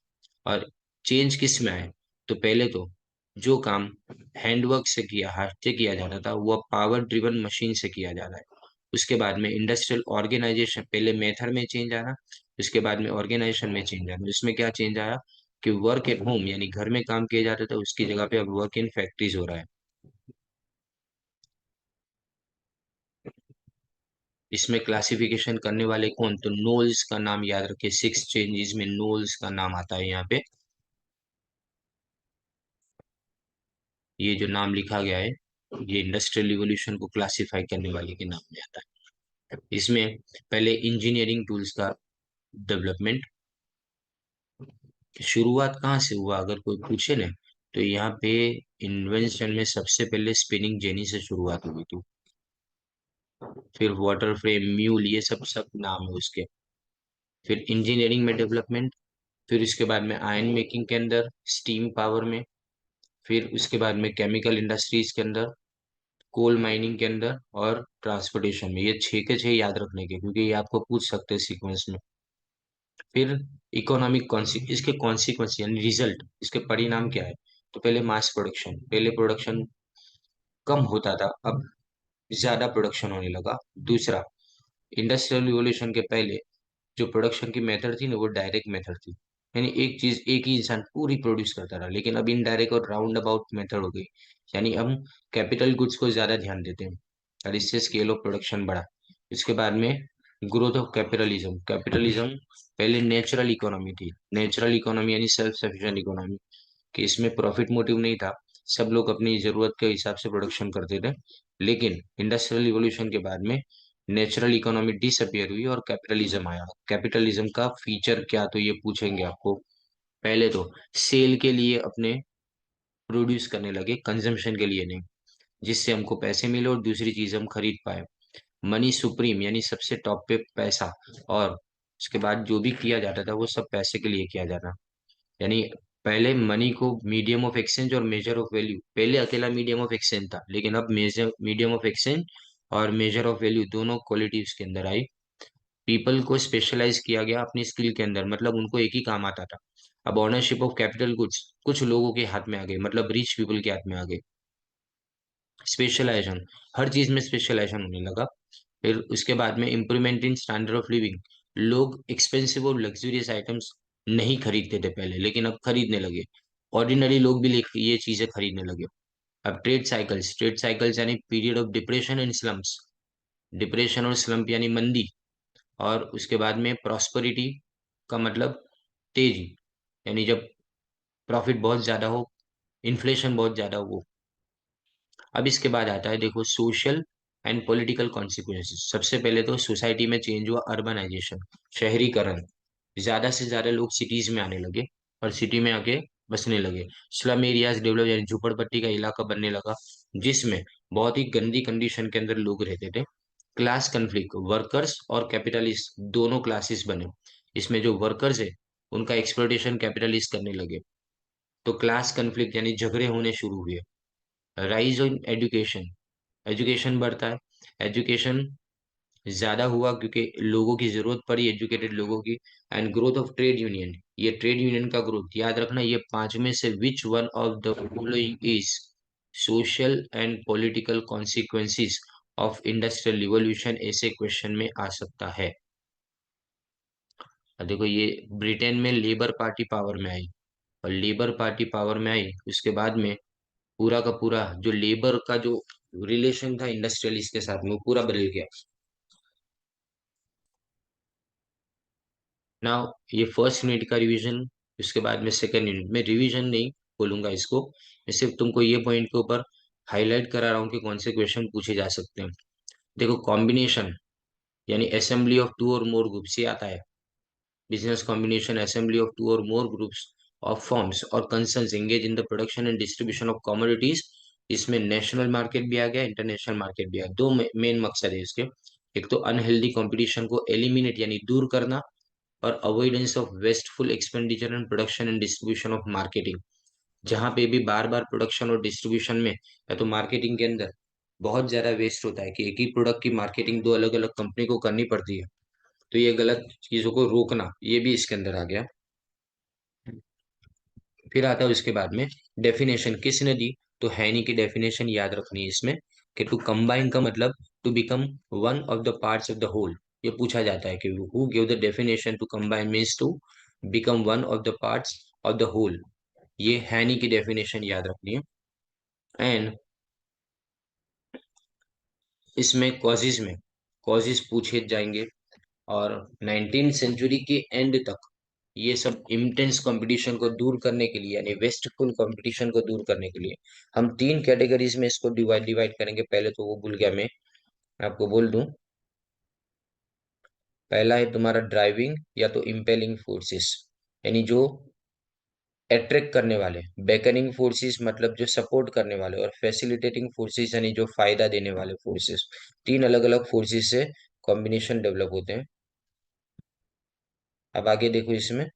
और चेंज किस में आए, तो पहले तो जो काम हैंडवर्क से किया, हाथ से किया जाता था, वो पावर ड्रिवन मशीन से किया जा रहा है। उसके बाद में इंडस्ट्रियल ऑर्गेनाइजेशन, पहले मेथड में चेंज आना, उसके बाद में ऑर्गेनाइजेशन में चेंज आना। इसमें क्या चेंज आया कि वर्क एट होम यानी घर में काम किया जाता था, उसकी जगह पे अब वर्क इन फैक्ट्रीज हो रहा है। इसमें क्लासिफिकेशन करने वाले कौन, तो नोल्स का नाम याद रखिए, 6 चेंजेस में नोल्स का नाम आता है यहाँ पे। ये जो नाम लिखा गया है ये इंडस्ट्रियल रिवॉल्यूशन को क्लासिफाई करने वाले के नाम में आता है। इसमें पहले इंजीनियरिंग टूल्स का डेवलपमेंट, शुरुआत कहाँ से हुआ अगर कोई पूछे ना, तो यहाँ पे इन्वेंशन में सबसे पहले स्पिनिंग जेनी से शुरुआत हुई थी। फिर वाटर फ्रेम, म्यूल, ये सब सब नाम है उसके। फिर इंजीनियरिंग में डेवलपमेंट, फिर उसके बाद में आयरन मेकिंग के अंदर, स्टीम पावर में, फिर उसके बाद में केमिकल इंडस्ट्रीज के अंदर, कोल माइनिंग के अंदर, और ट्रांसपोर्टेशन में। ये छह के छह याद रखने के, क्योंकि ये आपको पूछ सकते हैं सीक्वेंस में। फिर इकोनॉमिक इसके कॉन्सिक्वेंस यानी रिजल्ट, इसके परिणाम क्या है, तो पहले मास प्रोडक्शन, पहले प्रोडक्शन कम होता था, अब ज्यादा प्रोडक्शन होने लगा। दूसरा, इंडस्ट्रियल रिवॉल्यूशन के पहले जो प्रोडक्शन की मेथड थी ना वो डायरेक्ट मेथड थी, यानी एक चीज एक ही इंसान पूरी प्रोड्यूस करता रहा। लेकिन अब इनडायरेक्ट और राउंड अबाउट मेथड हो गई, यानी हम कैपिटल गुड्स को ज्यादा ध्यान देते हैं और इससे स्केल ऑफ प्रोडक्शन बढ़ा। इसके बाद में ग्रोथ ऑफ कैपिटलिज्म, कैपिटलिज्म पहले नेचुरल इकोनॉमी थी, नेचुरल इकोनॉमी यानी सेल्फ सफिशिएंट इकोनॉमी, कि इसमें प्रॉफिट मोटिव नहीं था, सब लोग अपनी जरूरत के हिसाब से प्रोडक्शन करते थे। लेकिन इंडस्ट्रियल रिवॉल्यूशन के बाद में नेचुरल इकोनॉमी डिसअपियर हुई और कैपिटलिज्म आया। कैपिटलिज्म का फीचर क्या, तो ये पूछेंगे आपको। पहले तो सेल के लिए अपने प्रोड्यूस करने लगे, कंजम्पशन के लिए नहीं, जिससे हमको पैसे मिले और दूसरी चीज हम खरीद पाए। मनी सुप्रीम यानी सबसे टॉप पे पैसा, और उसके बाद जो भी किया जाता था वो सब पैसे के लिए किया जाता, यानी पहले मनी को मीडियम ऑफ एक्सचेंज और मेजर ऑफ वैल्यू, पहले अकेला मीडियम ऑफ एक्सचेंज था, लेकिन अब मेजर मीडियम ऑफ एक्सचेंज और मेजर ऑफ वैल्यू दोनों क्वालिटी उसके अंदर आई। पीपल को स्पेशलाइज किया गया अपनी स्किल के अंदर, मतलब उनको एक ही काम आता था। अब ओनरशिप ऑफ कैपिटल गुड्स कुछ लोगों के हाथ में आ गए, मतलब रिच पीपल के हाथ में आ गए। स्पेशलाइजेशन, हर चीज में स्पेशलाइजेशन होने लगा। फिर उसके बाद में improvement in standard of living, लोग एक्सपेंसिव और लग्जूरियस आइटम्स नहीं खरीदते थे पहले, लेकिन अब खरीदने लगे। ऑर्डिनरी लोग भी ये चीजें खरीदने लगे। अब ट्रेड साइकिल्स यानी period of depression and slums, depression और स्लम्प यानी मंदी, और उसके बाद में प्रॉस्पेरिटी का मतलब तेजी, यानी जब प्रॉफिट बहुत ज्यादा हो, इन्फ्लेशन बहुत ज्यादा हो। अब इसके बाद आता है देखो सोशल एंड पॉलिटिकल कॉन्सिक्वेंसेस। सबसे पहले तो सोसाइटी में चेंज हुआ, अर्बनाइजेशन, शहरीकरण, ज्यादा से ज्यादा लोग सिटीज में आने लगे और सिटी में आके बसने लगे। स्लम एरियाज डेवलप यानी झुपड़पट्टी का इलाका बनने लगा, जिसमें बहुत ही गंदी कंडीशन के अंदर लोग रहते थे। क्लास कन्फ्लिक्ट, वर्कर्स और कैपिटलिस्ट दोनों क्लासेस बने। इसमें जो वर्कर्स है उनका एक्सप्लॉयटेशन कैपिटलिस्ट करने लगे, तो क्लास कन्फ्लिक्ट यानी झगड़े होने शुरू हुए। राइज इन एजुकेशन, एजुकेशन बढ़ता है, एजुकेशन ज्यादा हुआ क्योंकि लोगों की जरूरत पड़ी एजुकेटेड लोगों की। And growth of trade union, ये ट्रेड यूनियन का ग्रोथ, याद रखना ये पांच में से which one of the following is social and political consequences of industrial revolution, ऐसे क्वेश्चन में आ सकता है। अब देखो ये ब्रिटेन में लेबर पार्टी पावर में आई, और लेबर पार्टी पावर में आई उसके बाद में पूरा का पूरा जो लेबर का जो रिलेशन था इंडस्ट्रियलिस्ट के साथ में वो पूरा बदल गया। ना, ये फर्स्ट यूनिट का रिवीजन, उसके बाद में सेकंड यूनिट में रिवीजन नहीं बोलूंगा इसको, मैं सिर्फ तुमको ये पॉइंट के ऊपर हाईलाइट करा रहा हूँ कि कौन से क्वेश्चन पूछे जा सकते हैं। देखो कॉम्बिनेशन यानी असेंबली ऑफ टू और मोर ग्रुप्स, ये आता है। Business combination, assembly of two और मोर ग्रुप्स ऑफ फर्म्स और concerns engage in the production and distribution of commodities. इसमें नेशनल मार्केट भी आ गया, इंटरनेशनल मार्केट भी आ गया, दो मेन मकसद है इसके। एक तो अनहेल्दी कंपटीशन को एलिमिनेट यानी दूर करना, और avoidance of wasteful expenditure and production and distribution of marketing. जहां पे भी बार बार प्रोडक्शन और डिस्ट्रीब्यूशन में या तो मार्केटिंग के अंदर बहुत ज्यादा वेस्ट होता है कि एक ही प्रोडक्ट की मार्केटिंग दो अलग अलग कंपनी को करनी पड़ती है, तो ये गलत चीजों को रोकना ये भी इसके अंदर आ गया। फिर आता है उसके बाद में डेफिनेशन किसने दी, तो हैनी की डेफिनेशन याद रखनी है इसमें, कि टू कंबाइन का मतलब to become one of the parts of the whole. ये पूछा जाता है कि who give the definition to combine means to become one of the parts of the whole. ये हैनी की डेफिनेशन याद रखनी है। एंड इसमें कॉजेज पूछे जाएंगे। और 19th सेंचुरी के एंड तक ये सब इंटेंस कंपटीशन को दूर करने के लिए यानी वेस्टफुल कंपटीशन को दूर करने के लिए हम तीन कैटेगरीज में इसको डिवाइड डिवाइड करेंगे। पहले तो वो भूल गया मैं आपको बोल दूं। पहला है तुम्हारा ड्राइविंग या तो इम्पेलिंग फोर्सेस, यानी जो अट्रैक्ट करने वाले, बेकनिंग फोर्सेस मतलब जो सपोर्ट करने वाले, और फैसिलिटेटिंग फोर्सेस यानी जो फायदा देने वाले फोर्सेस। तीन अलग अलग फोर्सेस से कॉम्बिनेशन डेवलप होते हैं। अब आगे देखो इसमें,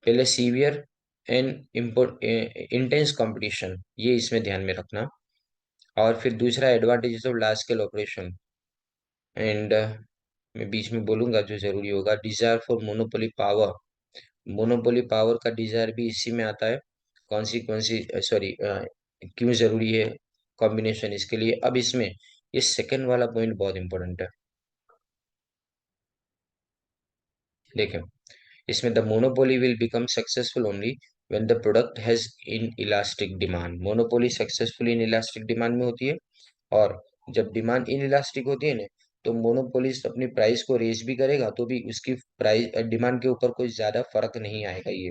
पहले सीवियर एंड इंटेंस कंपटीशन, ये इसमें ध्यान में रखना। और फिर दूसरा advantages of large scale operation. And मैं बीच में बोलूंगा जो जरूरी होगा, desire for monopoly power. Monopoly power का डिजायर भी इसी में आता है। कौन सी सॉरी क्यों जरूरी है कॉम्बिनेशन इसके लिए। अब इसमें ये सेकंड वाला पॉइंट बहुत इंपॉर्टेंट है। देखें, इसमें the monopoly will become successful only when the product has in elastic demand. Monopoly successful in elastic demand में होती है, और जब डिमांड इन इलास्टिक होती है ना, तो मोनोपोलिस्ट अपनी प्राइस को रेज भी करेगा तो भी उसकी प्राइस डिमांड के ऊपर कोई ज्यादा फर्क नहीं आएगा ये।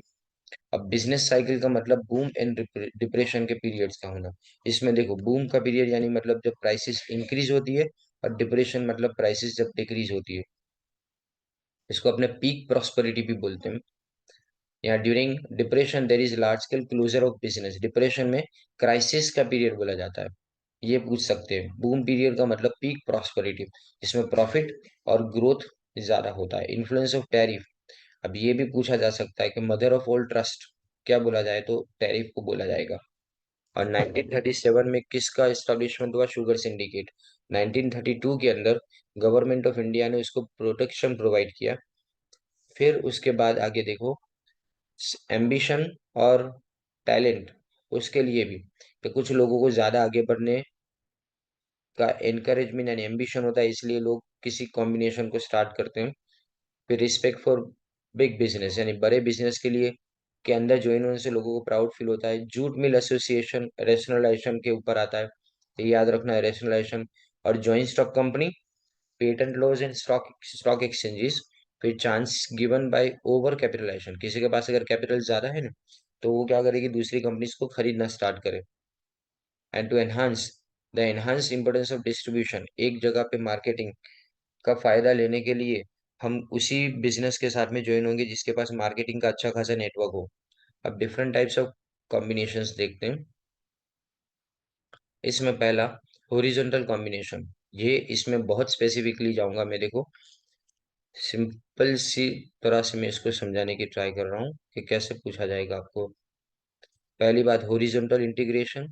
अब बिजनेस साइकिल का मतलब बूम एंड डिप्रेशन के पीरियड्स का होना। इसमें देखो, बूम का पीरियड यानी मतलब जब प्राइसेस इंक्रीज होती है, और डिप्रेशन मतलब प्राइसेस जब डिक्रीज होती है। इसको अपने पीक प्रॉस्पेरिटी भी बोलते हैं। या during depression there is large scale closure of business. Depression में क्राइसिस का पीरियड बोला जाता है। ये पूछ सकते हैं। बूम पीरियड का मतलब पीक प्रॉस्पेरिटी, जिसमें प्रॉफिट और ग्रोथ ज्यादा होता है। इन्फ्लुएंस ऑफ टैरिफ, अब ये भी पूछा जा सकता है कि मदर ऑफ ऑल ट्रस्ट क्या बोला जाए, तो टैरिफ को बोला जाएगा। और 1937 में किसका एस्टेब्लिशमेंट हुआ, शुगर सिंडिकेट। 1932 के अंदर गवर्नमेंट ऑफ इंडिया ने उसको प्रोटेक्शन प्रोवाइड किया। फिर उसके बाद आगे देखो, एम्बिशन और टैलेंट, उसके लिए भी कि कुछ लोगों को ज्यादा आगे बढ़ने का एनकरेजमेंट यानी एम्बिशन होता है, इसलिए लोग किसी कॉम्बिनेशन को स्टार्ट करते हैं। फिर रिस्पेक्ट फॉर बिग बिजनेस, यानी बड़े बिजनेस के लिए के अंदर ज्वाइन होने से लोगों को प्राउड फील होता है। जूट मिल एसोसिएशन रेशनलाइजेशन के ऊपर आता है, ये याद रखना है, रेशनलाइजेशन। और joint stock company, patent laws and stock stock exchanges. फिर chance given by over capitalisation, किसी के पास अगर कैपिटल ज्यादा है ना, तो वो क्या करेगी, दूसरी कंपनीज को खरीदना स्टार्ट करे। And to enhance the enhance importance of distribution, एक जगह पे मार्केटिंग का फायदा लेने के लिए हम उसी बिजनेस के साथ में ज्वाइन होंगे जिसके पास मार्केटिंग का अच्छा खासा नेटवर्क हो। अब डिफरेंट टाइप्स ऑफ कॉम्बिनेशंस देखते हैं। इसमें पहला हॉरिजॉन्टल कॉम्बिनेशन, ये इसमें बहुत स्पेसिफिकली जाऊंगा मैं। देखो, सिंपल सी तरह से मैं इसको समझाने की ट्राई कर रहा हूँ कि कैसे पूछा जाएगा आपको। पहली बात, हॉरिजॉन्टल इंटीग्रेशन,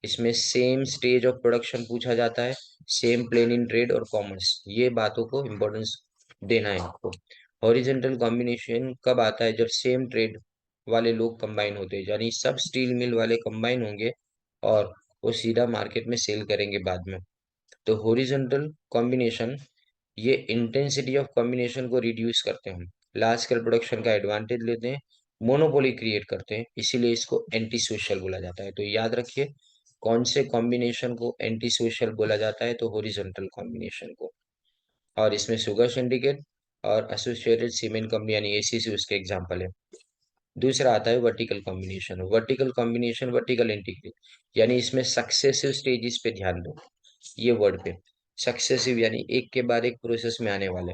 इसमें सेम स्टेज ऑफ प्रोडक्शन पूछा जाता है, सेम प्लेन इन ट्रेड और कॉमर्स, ये बातों को इम्पोर्टेंस देना है आपको। हॉरिजेंटल कॉम्बिनेशन कब आता है, जब सेम ट्रेड वाले लोग कंबाइन होते हैं, यानी सब स्टील मिल वाले कंबाइन होंगे और वो सीधा मार्केट में सेल करेंगे बाद में। तो हॉरिजॉन्टल कॉम्बिनेशन ये इंटेंसिटी ऑफ कॉम्बिनेशन को रिड्यूस करते हैं, लार्ज स्केल प्रोडक्शन का एडवांटेज लेते हैं, मोनोपोली क्रिएट करते हैं, इसीलिए इसको एंटी सोशल बोला जाता है। तो याद रखिए, कौन से कॉम्बिनेशन को एंटी सोशल बोला जाता है, तो हॉरिजॉन्टल कॉम्बिनेशन को। और इसमें शुगर सिंडिकेट और एसोसिएटेड सीमेंट कंपनी यानी एसीसी उसके एग्जांपल है। दूसरा आता है vertical combination. Vertical combination, vertical integrate, यानी इसमें सक्सेसिव स्टेजेस पे ध्यान दो, ये वर्ड पे। सक्सेसिव यानी एक के बाद एक प्रोसेस में आने वाले,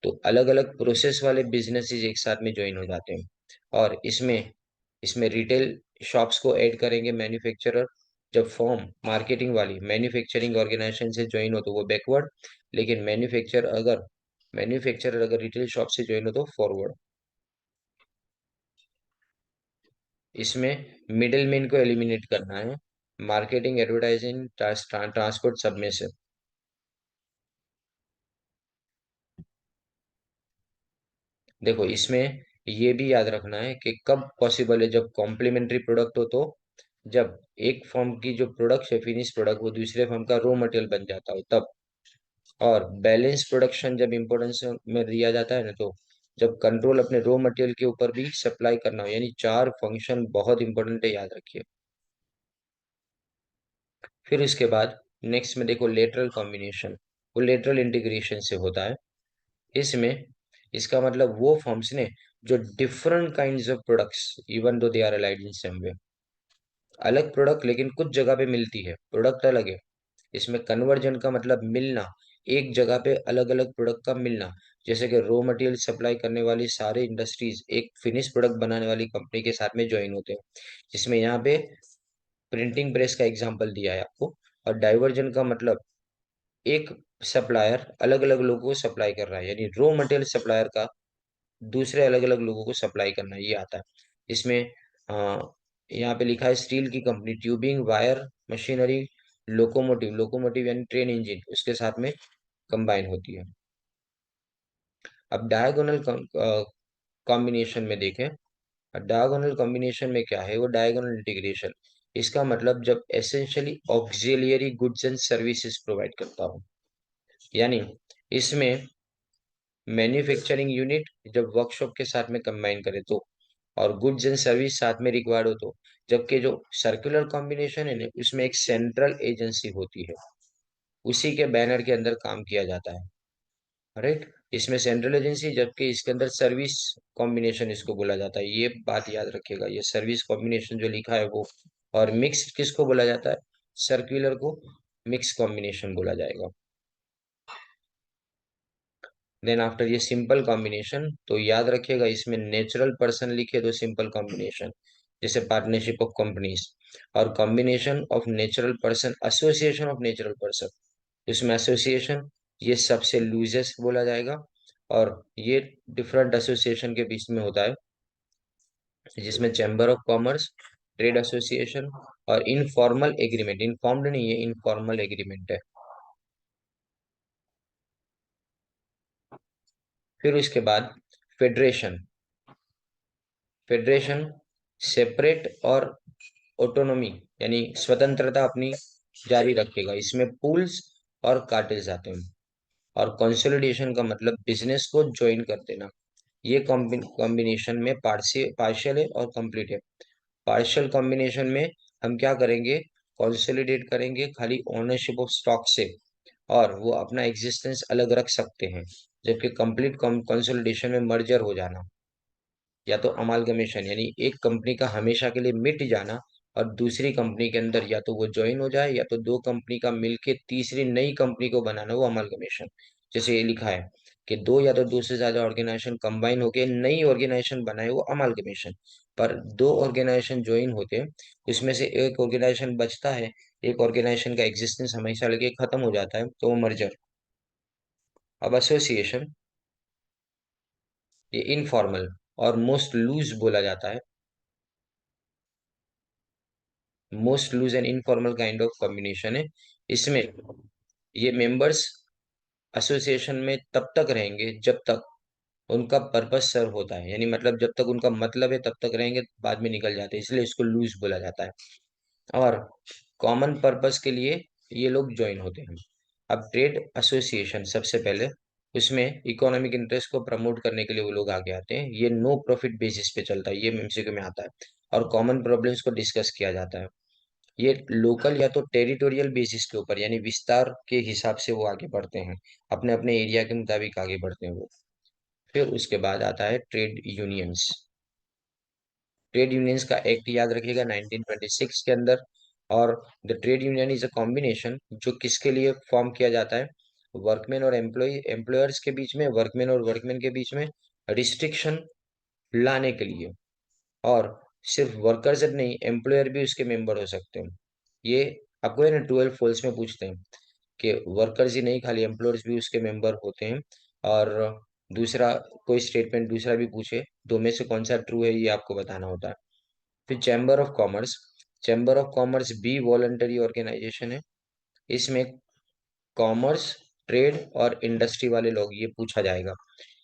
तो अलग अलग प्रोसेस वाले बिजनेसेस एक साथ में ज्वाइन हो जाते हैं। और इसमें इसमें रिटेल शॉप्स को ऐड करेंगे मैन्युफैक्चरर, जब फॉर्म मार्केटिंग वाली मैन्युफैक्चरिंग ऑर्गेनाइजेशन से ज्वाइन हो तो वो बैकवर्ड, लेकिन मैन्युफैक्चरर अगर रिटेल शॉप से ज्वाइन हो तो फॉरवर्ड। इसमें मिडिल मैन को एलिमिनेट करना है, मार्केटिंग, एडवर्टाइजिंग, ट्रांसपोर्ट, सब में से। देखो इसमें ये भी याद रखना है कि कब पॉसिबल है, जब कॉम्प्लीमेंट्री प्रोडक्ट हो तो, जब एक फर्म की जो प्रोडक्ट है फिनिश प्रोडक्ट वो दूसरे फर्म का रॉ मटेरियल बन जाता हो तब, और बैलेंस प्रोडक्शन जब इम्पोर्टेंस में दिया जाता है ना तो, जब कंट्रोल अपने रॉ मटेरियल के ऊपर भी सप्लाई करना हो, यानी चार फंक्शन बहुत इंपॉर्टेंट है, याद रखिए। फिर उसके बाद नेक्स्ट में देखो लेटरल कॉम्बिनेशन, वो लेटरल इंटीग्रेशन से होता है। इसमें इसका मतलब वो फर्म्स ने जो different kinds of products even though they are allied इन सम वे, अलग प्रोडक्ट लेकिन कुछ जगह पे मिलती है, प्रोडक्ट अलग है। इसमें कन्वर्जन का मतलब मिलना, एक जगह पे अलग अलग प्रोडक्ट का मिलना, जैसे कि रॉ मटेरियल सप्लाई करने वाली सारे इंडस्ट्रीज एक फिनिश प्रोडक्ट बनाने वाली कंपनी के साथ में ज्वाइन होते हैं, जिसमें यहाँ पे प्रिंटिंग प्रेस का एग्जांपल दिया है आपको। और डाइवर्जन का मतलब एक सप्लायर अलग अलग लोगों को सप्लाई कर रहा है, यानी रॉ मटेरियल सप्लायर का दूसरे अलग अलग लोगों को सप्लाई करना, ये आता है। इसमें अ, यहाँ पे लिखा है स्टील की company tubing, wire, machinery, locomotive, locomotive यानी ट्रेन इंजन उसके साथ में कंबाइन होती है। अब डायगोनल कॉम्बिनेशन में देखें, डायगोनल कॉम्बिनेशन में क्या है, वो डायगोनल इंटीग्रेशन। इसका मतलब जब essentially auxiliary goods and services provide करता हूँ, यानी इसमें मैन्युफैक्चरिंग यूनिट जब वर्कशॉप के साथ में कंबाइन करे तो, और गुड्स एंड सर्विस साथ में रिक्वायर्ड हो तो। जबकि जो सर्कुलर कॉम्बिनेशन है ना उसमें एक सेंट्रल एजेंसी होती है, उसी के बैनर के अंदर काम किया जाता है, राइट। इसमें सेंट्रल एजेंसी, जबकि इसके अंदर सर्विस कॉम्बिनेशन इसको बोला जाता है, ये बात याद रखिएगा, ये सर्विस कॉम्बिनेशन जो लिखा है वो। और मिक्स किसको बोला जाता है, सर्कुलर को मिक्स कॉम्बिनेशन बोला जाएगा। देन आफ्टर ये सिंपल कॉम्बिनेशन, तो याद रखिएगा इसमें नेचुरल पर्सन लिखे तो सिंपल कॉम्बिनेशन, जैसे पार्टनरशिप ऑफ कंपनीज, और combination of natural person, association of natural person, इसमें एसोसिएशन ये सबसे लूजेस्ट बोला जाएगा, और ये डिफरेंट एसोसिएशन के बीच में होता है, जिसमें chamber of commerce, trade association, और इनफॉर्मल एग्रीमेंट, इनफॉर्म्ड नहीं है, इनफॉर्मल एग्रीमेंट है। फिर उसके बाद फेडरेशन, फेडरेशन सेपरेट और ऑटोनोमी यानी स्वतंत्रता अपनी जारी रखेगा, इसमें पूल्स और कार्टेल्स आते हैं। और कंसोलिडेशन का मतलब बिजनेस को ज्वाइन कर देना, ये कॉम्बिनेशन में पार्शियल है और कंप्लीट है। पार्शियल कॉम्बिनेशन में हम क्या करेंगे, कंसोलिडेट करेंगे खाली ओनरशिप ऑफ स्टॉक से, और वो अपना एग्जिस्टेंस अलग रख सकते हैं। जबकि कंप्लीट कंसोलिडेशन में मर्जर हो जाना, या तो अमालगमेशन यानी एक कंपनी का हमेशा के लिए मिट जाना, और दूसरी कंपनी के अंदर या तो वो ज्वाइन हो जाए, या तो दो कंपनी का मिलके तीसरी नई कंपनी को बनाना, वो अमालगमेशन। जैसे ये लिखा है कि दो या तो दो से ज्यादा ऑर्गेनाइजेशन कंबाइन होके नई ऑर्गेनाइजेशन बनाए, वो अमालगमेशन। पर दो ऑर्गेनाइजेशन ज्वाइन होते हैं, उसमें से एक ऑर्गेनाइजेशन बचता है, एक ऑर्गेनाइजेशन का एग्जिस्टेंस हमेशा लगे खत्म हो जाता है, तो वो मर्जर। अब एसोसिएशन, ये इनफॉर्मल और मोस्ट लूज बोला जाता है, most loose and informal kind of combination है। इसमें ये मेंबर्स एसोसिएशन में तब तक रहेंगे जब तक उनका पर्पस सर्व होता है, यानी मतलब जब तक उनका मतलब है तब तक रहेंगे, बाद में निकल जाते हैं, इसलिए इसको लूज बोला जाता है। और कॉमन पर्पस के लिए ये लोग ज्वाइन होते हैं। अब ट्रेड एसोसिएशन सबसे पहले, उसमें इकोनॉमिक इंटरेस्ट को प्रमोट करने के लिए वो लोग आगे आते हैं, ये नो प्रॉफिट बेसिस पे चलता है, ये एमसीक्यू में आता है। और कॉमन प्रॉब्लम्स को डिस्कस किया जाता है, ये लोकल या तो टेरिटोरियल बेसिस के ऊपर यानी विस्तार के हिसाब से वो आगे बढ़ते हैं, अपने अपने एरिया के मुताबिक आगे बढ़ते हैं वो। फिर उसके बाद आता है ट्रेड यूनियंस, ट्रेड यूनियंस का एक्ट याद रखिएगा 1926 के अंदर। और the trade union is a combination, जो किसके लिए फॉर्म किया जाता है, वर्कमैन और एम्प्लॉयर्स के बीच में, वर्कमैन और वर्कमैन के बीच में रिस्ट्रिक्शन लाने के लिए। और सिर्फ वर्कर्स नहीं, एम्प्लॉयर भी उसके मेंबर हो सकते हैं, ये आपको है ना 12 फॉल्स में पूछते हैं कि वर्कर्स ही नहीं, खाली एम्प्लॉयर्स भी उसके मेंबर होते हैं। और दूसरा, कोई स्टेटमेंट दूसरा भी पूछे, दो में से कौन सा ट्रू है ये आपको बताना होता है। फिर chamber of commerce, chamber of commerce भी वॉलंटरी ऑर्गेनाइजेशन है। इसमें कॉमर्स, ट्रेड और इंडस्ट्री वाले लोग, ये पूछा जाएगा।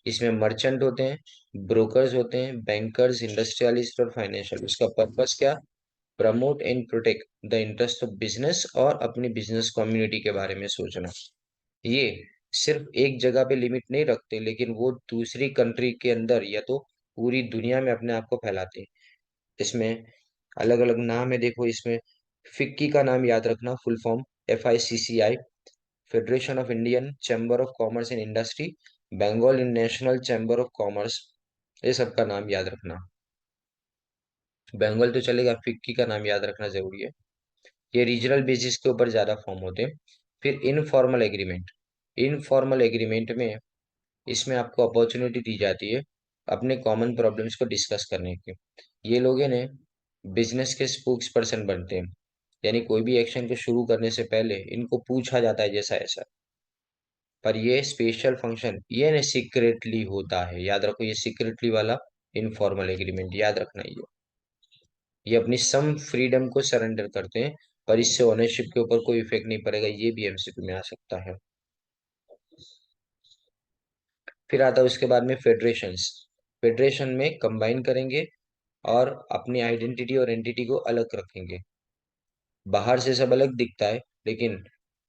इसमें मर्चेंट होते हैं, ब्रोकर्स होते हैं, बैंकर्स, इंडस्ट्रियलिस्ट और फाइनेंशियल। उसका पर्पस क्या? Promote and protect the interest of business, और अपनी बिजनेस कम्युनिटी के बारे में सोचना। ये सिर्फ एक जगह पे लिमिट नहीं रखते, लेकिन वो दूसरी कंट्री के अंदर या तो पूरी दुनिया में अपने आप को फैलाते हैं। इसमें अलग अलग नाम है, देखो इसमें। फिक्की का नाम याद रखना, full form FICCI, federation of Indian chamber of commerce and industry, Bengal national chamber of commerce, ये सब का नाम याद रखना। बंगाल तो चलेगा, फिक्की का नाम याद रखना जरूरी है। ये रीजनल बेसिस के ऊपर ज्यादा फॉर्म होते हैं। फिर इनफॉर्मल एग्रीमेंट, इनफॉर्मल एग्रीमेंट में इसमें आपको अपॉर्चुनिटी दी जाती है अपने कॉमन प्रॉब्लम्स को डिस्कस करने की। ये लोग हैं ने बिजनेस के स्पोक्स पर्सन बनते हैं, यानी कोई भी एक्शन को शुरू करने से पहले इनको पूछा जाता है जैसा ऐसा। पर ये स्पेशल फंक्शन ये ना सीक्रेटली होता है, याद रखो, ये सीक्रेटली वाला इनफॉर्मल एग्रीमेंट याद रखना। ये अपनी सम फ्रीडम को सरेंडर करते हैं, पर इससे ओनरशिप के ऊपर कोई इफेक्ट नहीं पड़ेगा, ये भी MCQ में आ सकता है। फिर आता है उसके बाद में फेडरेशंस, फेडरेशन में कंबाइन करेंगे और अपनी आइडेंटिटी और एंटिटी को अलग रखेंगे। बाहर से सब अलग दिखता है, लेकिन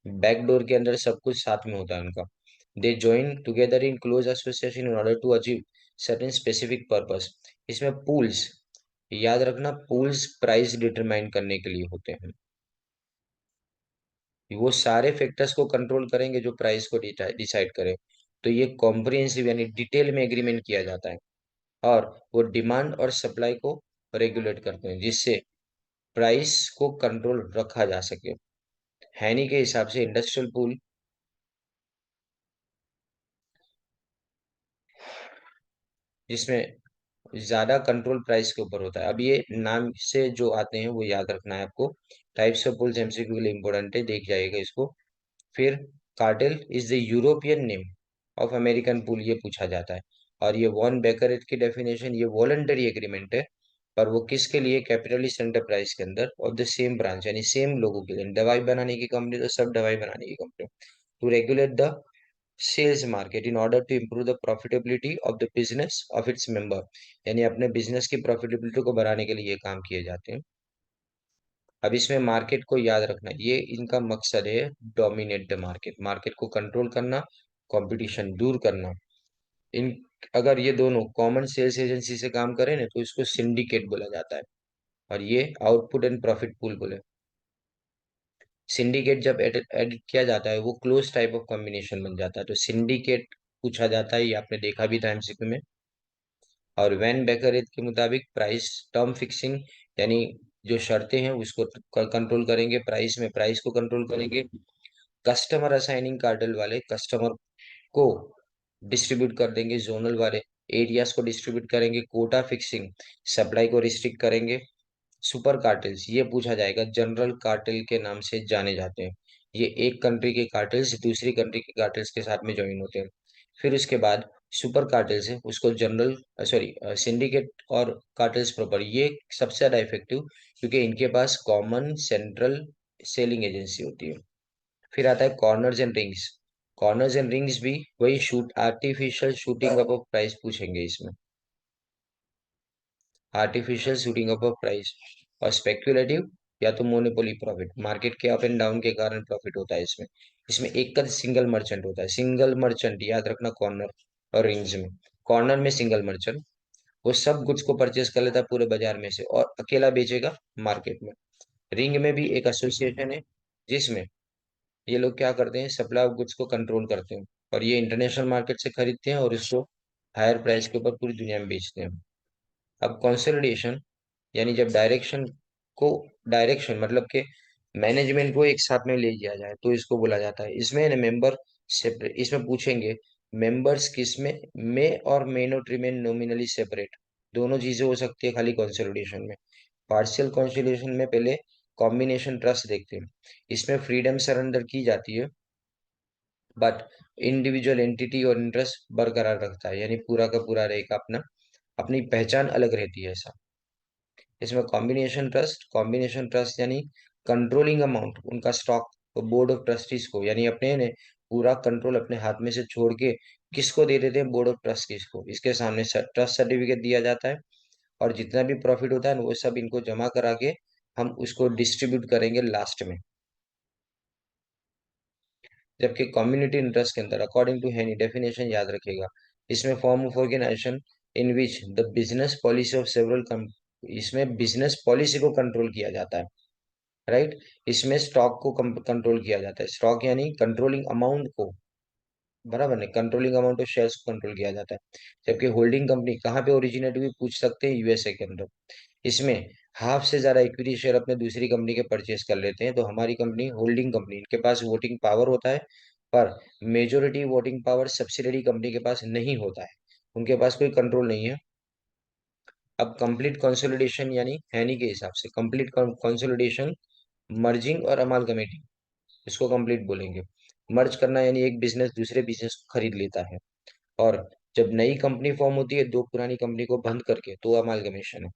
बैकडोर के अंदर सब कुछ साथ में होता है उनका। They join together in close association in order to achieve certain specific purpose. इसमें पूल्स, याद रखना, पूल्स प्राइस डिटरमाइन करने के लिए होते हैं। वो सारे फैक्टर्स को कंट्रोल करेंगे जो प्राइस को डिसाइड करें। तो ये कॉम्प्रिहेंसिव यानी डिटेल में एग्रीमेंट किया जाता है। और वो डिमांड और सप्लाई को रेगुलेट करते हैं, जिससे प्राइस को कंट्रोल रखा जा सके। हैनी के हिसाब से इंडस्ट्रियल पूल, जिसमें ज्यादा कंट्रोल प्राइस के ऊपर होता है। अब ये नाम से जो आते हैं वो याद रखना है आपको। टाइप्स ऑफ पुल्स MCQ के लिए इंपॉर्टेंट है, देख जाइएगा इसको। फिर cartel is the European name of American pool, ये पूछा जाता है। और ये वॉन बेकरेट की डेफिनेशन, ये वॉलंटरी एग्रीमेंट है, पर वो किसके लिए? कैपिटलिस्ट एंटरप्राइज के अंदर ऑफ द सेम ब्रांच, यानी सेम लोगों के लिए। दवाई बनाने की कंपनी तो सब दवाई बनाने की company. To regulate the sales market in order to improve the profitability of the business of its member, यानी अपने बिजनेस की प्रॉफिटेबिलिटी को बढ़ाने के लिए ये काम किए जाते हैं। अब इसमें मार्केट को याद रखना, ये इनका मकसद है डोमिनेट द मार्केट, मार्केट को कंट्रोल करना, कंपटीशन दूर करना। इन अगर ये दोनों कॉमन सेल्स एजेंसी से काम करें ना तो इसको सिंडिकेट बोला जाता है। और ये आउटपुट एंड प्रॉफिट पूल बोले। सिंडिकेट जब एडिट किया जाता है वो क्लोज टाइप ऑफ कॉम्बिनेशन बन जाता है, तो सिंडिकेट पूछा जाता है, ये आपने देखा भी था MCQ में। और वैन बेकरेट के मुताबिक प्राइस टर्म फिक्सिंग, यानी जो शर्तें हैं उसको कंट्रोल करेंगे, प्राइस में प्राइस को कंट्रोल करेंगे। कस्टमर असाइनिंग कार्टेल वाले कस्टमर को डिस्ट्रीब्यूट कर देंगे, जोनल वाले एरियाज को डिस्ट्रीब्यूट करेंगे। कोटा फिक्सिंग, सप्लाई को रिस्ट्रिक्ट करेंगे। सुपर कार्टेल्स, ये पूछा जाएगा, जनरल कार्टेल के नाम से जाने जाते हैं। ये एक कंट्री के कार्टेल्स दूसरी कंट्री के कार्टेल्स के साथ में ज्वाइन होते हैं। फिर उसके बाद सुपर कार्टेल्स है, उसको जनरल सॉरी सिंडिकेट और कार्टेल्स प्रॉपर, ये सबसे ज्यादा इफेक्टिव, क्योंकि इनके पास कॉमन सेंट्रल सेलिंग एजेंसी होती है। फिर आता है corners and rings, corners and rings भी वही shoot artificial shooting up of price पूछेंगे इसमें। Artificial shooting up of price और स्पेक्युलेटिव या तो मोनोपोली प्रॉफिट, मार्केट के अप एंड डाउन के कारण प्रॉफिट होता है इसमें। इसमें एक का सिंगल मर्चेंट होता है, सिंगल मर्चेंट याद रखना कॉर्नर और रिंग्स में। कॉर्नर में सिंगल मर्चेंट, वो सब गुड्स को परचेस कर लेता है पूरे बाजार में से और अकेला बेचेगा मार्केट में। रिंग में भी एक एसोसिएशन है, जिसमें ये लोग क्या करते हैं, सप्लाई ऑफ गुड्स को कंट्रोल करते हैं, और ये इंटरनेशनल मार्केट से खरीदते हैं और इसको हायर प्राइस के ऊपर पूरी दुनिया में बेचते हैं। अब कंसोलिडेशन, यानी जब डायरेक्शन मतलब कि मैनेजमेंट को एक साथ में ले लिया जाए तो इसको बोला जाता है। इसमें ना मेंबर सेपरेट, इसमें पूछेंगे मेंबर्स किसमें में और may not remain nominally separate, दोनों चीजें हो सकती है खाली कंसोलिडेशन में। पार्शियल कंसोलिडेशन में पहले कॉम्बिनेशन ट्रस्ट देखते हैं। इसमें फ्रीडम सरेंडर की जाती है, बट इंडिविजुअल एंटिटी और इंटरेस्ट बरकरार रखता है, यानी पूरा का पूरा रहेगा अपना, अपनी पहचान अलग रहती है ऐसा। इसमें कॉम्बिनेशन ट्रस्ट यानी कंट्रोलिंग अमाउंट उनका स्टॉक तो बोर्ड ऑफ ट्रस्टीज को, यानी अपने ने पूरा कंट्रोल अपने हाथ में से छोड़ के किसको दे देते हैं, बोर्ड ऑफ ट्रस्टीज को। इसके सामने ट्रस्ट सर्टिफिकेट दिया जाता है, और जितना भी प्रॉफिट होता है ना, वो सब इनको जमा करा के हम उसको डिस्ट्रीब्यूट करेंगे लास्ट में। जबकि कम्युनिटी इंटरेस्ट के अंदर अकॉर्डिंग टू हैनी डेफिनेशन याद रखेगा, इसमें form of organisation in which the business policy of several, इसमें बिजनेस पॉलिसी को कंट्रोल किया जाता है, राइट। इसमें स्टॉक को कंट्रोल किया जाता है, स्टॉक यानी कंट्रोलिंग अमाउंट को, बराबर नहीं, कंट्रोलिंग अमाउंट ऑफ शेयर्स को कंट्रोल किया जाता है। जबकि होल्डिंग कंपनी कहाँ पे ओरिजिनेट हुई पूछ सकते हैं, यूएसए के अंदर। इसमें हाफ से ज्यादा इक्विटी शेयर अपने दूसरी कंपनी के परचेज कर लेते हैं, तो हमारी कंपनी होल्डिंग कंपनी, इनके पास वोटिंग पावर होता है, पर majority voting power subsidiary company के पास नहीं होता है, उनके पास कोई कंट्रोल नहीं है। अब कंप्लीट कंसोलिडेशन यानी हैनी के हिसाब से कंप्लीट कंसोलिडेशन, मर्जिंग और अमालगमेटिंग, इसको कंप्लीट बोलेंगे। मर्ज करना यानी एक बिजनेस दूसरे बिजनेस को खरीद लेता है, और जब नई कंपनी फॉर्म होती है दो पुरानी कंपनी को बंद करके, तो अमालगमेशन है।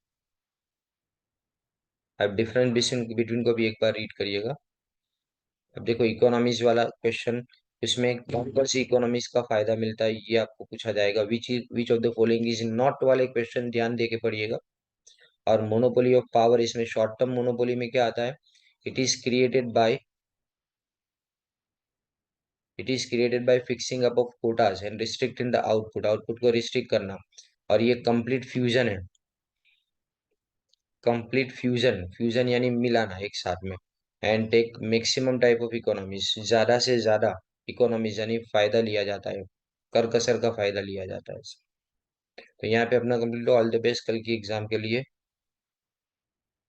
अब डिफरेंस बिटवीन को भी एक बार रीड करिएगा। अब देखो इकोनॉमीज वाला क्वेश्चन, इसमें कौन कौन सी इकोनॉमीज का फायदा मिलता है ये आपको पूछा जाएगा। Which of the following is not वाले क्वेश्चन ध्यान दे के पढ़िएगा। और मोनोपोली ऑफ पावर, इसमें शॉर्ट टर्म मोनोपोली में क्या आता है, it is created by it is created by fixing up of quotas and restrict in the output, output को रिस्ट्रिक्ट करना। और ये कंप्लीट फ्यूजन है, कंप्लीट फ्यूजन, फ्यूजन यानी मिलाना एक साथ में। And take maximum type of economies, ज्यादा से ज्यादा इकोनॉमीज यानी फायदा लिया जाता है, कर कसर का फायदा लिया जाता है। तो यहाँ पे अपना कंप्लीट, ऑल द बेस्ट कल की एग्जाम के लिए।